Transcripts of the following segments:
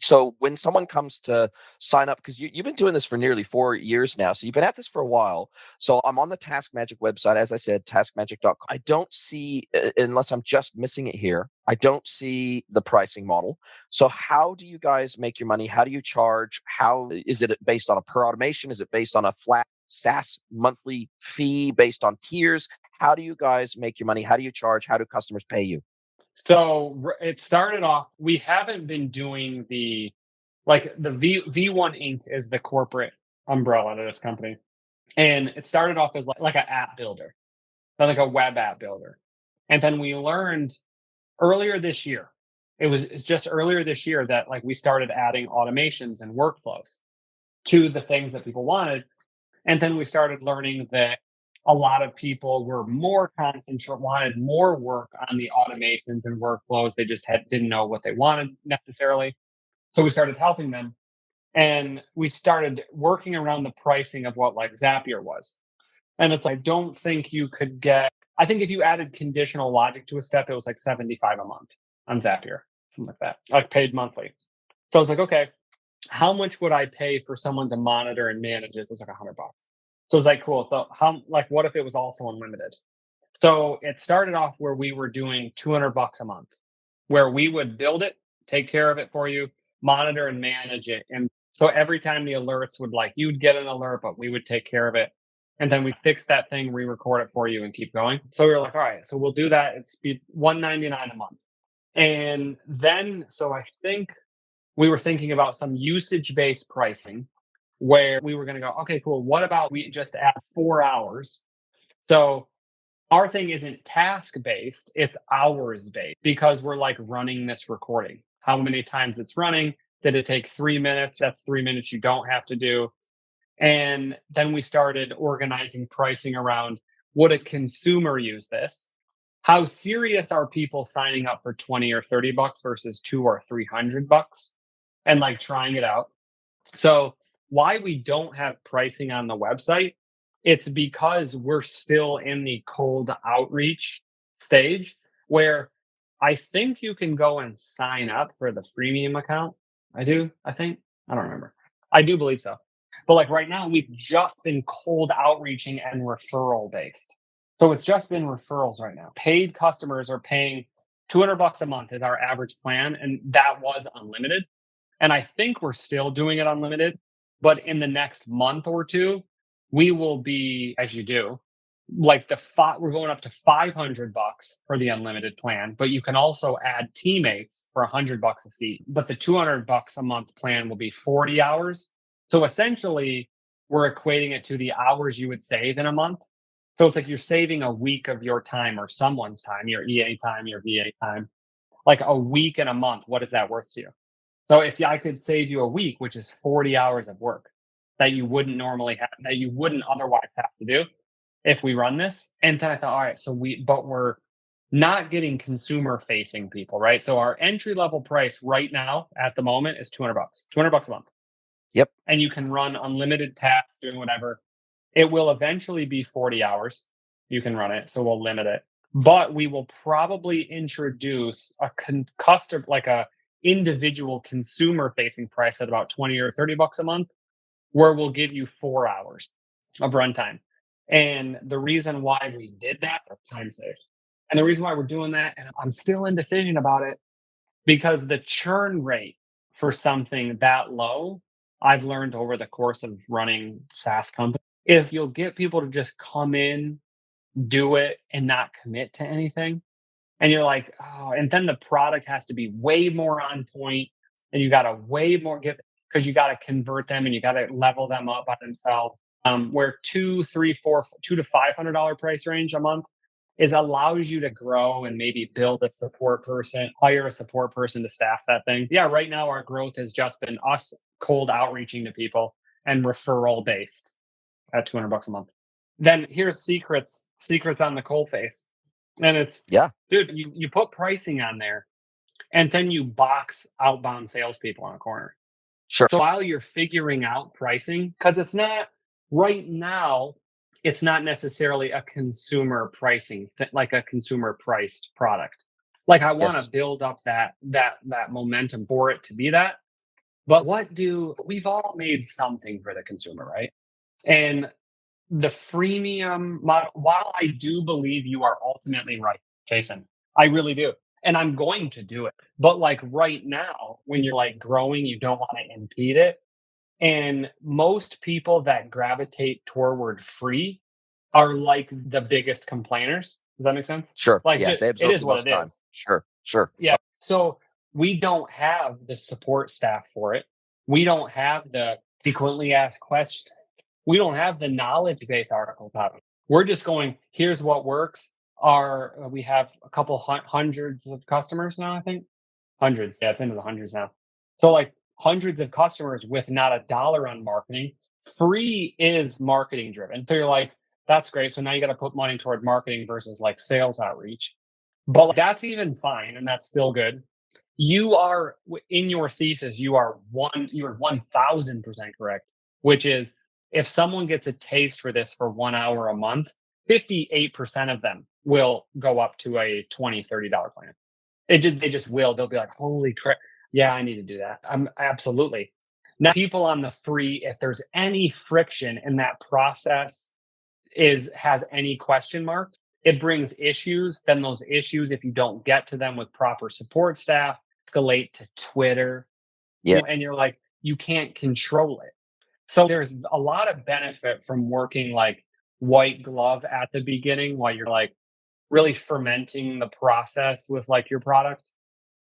So when someone comes to sign up, because you've been doing this for nearly 4 years now, so you've been at this for a while. So I'm on the TaskMagic website, as I said, taskmagic.com. I don't see, unless I'm just missing it here, I don't see the pricing model. So how do you guys make your money? How do you charge? How is it based on a per automation? Is it based on a flat SaaS monthly fee based on tiers? How do you guys make your money? How do you charge? How do customers pay you? So it started off, we haven't been doing the V1 Inc. is the corporate umbrella to this company. And it started off as like an app builder, like a web app builder. And then we learned earlier this year, it's just earlier this year that like we started adding automations and workflows to the things that people wanted. And then we started learning that a lot of people were more concentrated, wanted more work on the automations and workflows. They just didn't know what they wanted necessarily. So we started helping them. And we started working around the pricing of what like Zapier was. And it's like, don't think you could get, I think if you added conditional logic to a step, it was like 75 a month on Zapier, something like that, like paid monthly. So I was like, okay, how much would I pay for someone to monitor and manage it? It was like $100. So it's like, cool. So what if it was also unlimited? So it started off where we were doing $200 a month, where we would build it, take care of it for you, monitor and manage it. And so every time the alerts would you'd get an alert, but we would take care of it. And then we fix that thing, re-record it for you and keep going. So we were like, all right, so we'll do that. It's $199 a month. And then, so I think we were thinking about some usage-based pricing where we were going to go, okay, cool. What about we just add 4 hours? So our thing isn't task-based, it's hours-based because we're like running this recording. How many times it's running? Did it take 3 minutes? That's 3 minutes you don't have to do. And then we started organizing pricing around, would a consumer use this? How serious are people signing up for 20 or $30 versus $200 or $300 and like trying it out? So why we don't have pricing on the website, it's because we're still in the cold outreach stage where I think you can go and sign up for the freemium account. I do don't remember. I do believe so. But like right now, we've just been cold outreaching and referral based. So it's just been referrals right now. Paid customers are paying $200 a month is our average plan. And that was unlimited. And I think we're still doing it unlimited. But in the next month or two, we will be, as you do, like we're going up to $500 for the unlimited plan, but you can also add teammates for $100 a seat. But the $200 a month plan will be 40 hours. So essentially, we're equating it to the hours you would save in a month. So it's like you're saving a week of your time or someone's time, your EA time, your VA time, like a week and a month. What is that worth to you? So if I could save you a week, which is 40 hours of work that you wouldn't normally have, that you wouldn't otherwise have to do if we run this. And then I thought, all right, but we're not getting consumer facing people, right? So our entry level price right now at the moment is $200, $200 a month. Yep. And you can run unlimited tasks, doing whatever. It will eventually be 40 hours. You can run it. So we'll limit it, but we will probably introduce a custom, like a individual consumer facing price at about 20 or $30 a month, where we'll give you 4 hours of runtime. And the reason why we did that, time saved. And the reason why we're doing that, and I'm still in decision about it, because the churn rate for something that low, I've learned over the course of running SaaS companies, is you'll get people to just come in, do it, and not commit to anything. And you're like, oh, and then the product has to be way more on point, and you got to way more because you got to convert them and you got to level them up by themselves. Where $200, $300, $400, $200 to $500 price range a month allows you to grow and maybe build a support person, hire a support person to staff that thing. Yeah, right now our growth has just been us cold outreaching to people and referral based at $200 a month. Then here's secrets on the coal face. And it's, dude, you put pricing on there and then you box outbound salespeople on a corner. Sure. So while you're figuring out pricing, because it's not right now, it's not necessarily a consumer pricing, like a consumer priced product. Like I want to build up that momentum for it to be that. But we've all made something for the consumer, right? And the freemium model, while I do believe you are ultimately right, Jason, I really do. And I'm going to do it. But like right now, when you're like growing, you don't want to impede it. And most people that gravitate toward free are like the biggest complainers. Does that make sense? Sure. Like Yeah, they it absorb is the what most it time. is. Sure. Yeah. So we don't have the support staff for it. We don't have the frequently asked questions. We don't have the knowledge base article about it. We're just going, here's what works. We have a couple hundreds of customers now, I think. Hundreds. Yeah, it's into the hundreds now. So like hundreds of customers with not a dollar on marketing. Free is marketing driven. So you're like, that's great. So now you got to put money toward marketing versus like sales outreach. But that's even fine and that's still good. You are in your thesis, you're 1000% correct, which is if someone gets a taste for this for 1 hour a month, 58% of them will go up to a $20, $30 plan. They just will. They'll be like, holy crap. Yeah, I need to do that. Absolutely. Now, people on the free, if there's any friction in that process has any question marks, it brings issues. Then those issues, if you don't get to them with proper support staff, escalate to Twitter. Yeah. And you're like, you can't control it. So there's a lot of benefit from working like white glove at the beginning while you're like really fermenting the process with like your product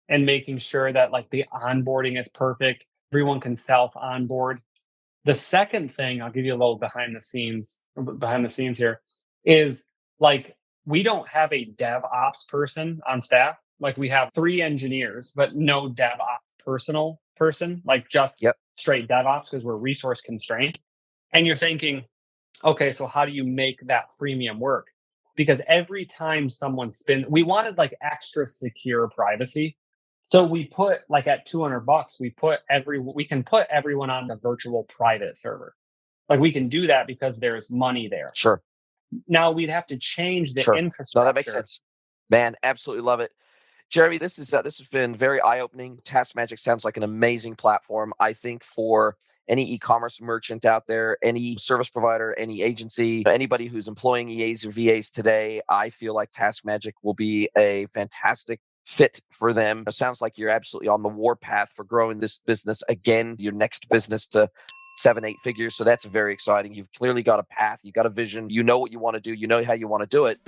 and making sure that like the onboarding is perfect. Everyone can self onboard. The second thing, I'll give you a little behind the scenes here, is like we don't have a DevOps person on staff. Like we have 3 engineers, but no DevOps personal person, like just straight DevOps because we're resource constrained. And you're thinking, okay, so how do you make that freemium work? Because every time someone we wanted like extra secure privacy. So we put like at $200, we can put everyone on the virtual private server. Like we can do that because there's money there. Sure. Now we'd have to change the infrastructure. No, that makes sense. Man, absolutely love it. Jeremy, this has been very eye-opening. TaskMagic sounds like an amazing platform. I think for any e-commerce merchant out there, any service provider, any agency, anybody who's employing EAs or VAs today, I feel like TaskMagic will be a fantastic fit for them. It sounds like you're absolutely on the warpath for growing this business again, your next business to 7-8 figures. So that's very exciting. You've clearly got a path, you've got a vision, you know what you want to do, you know how you want to do it.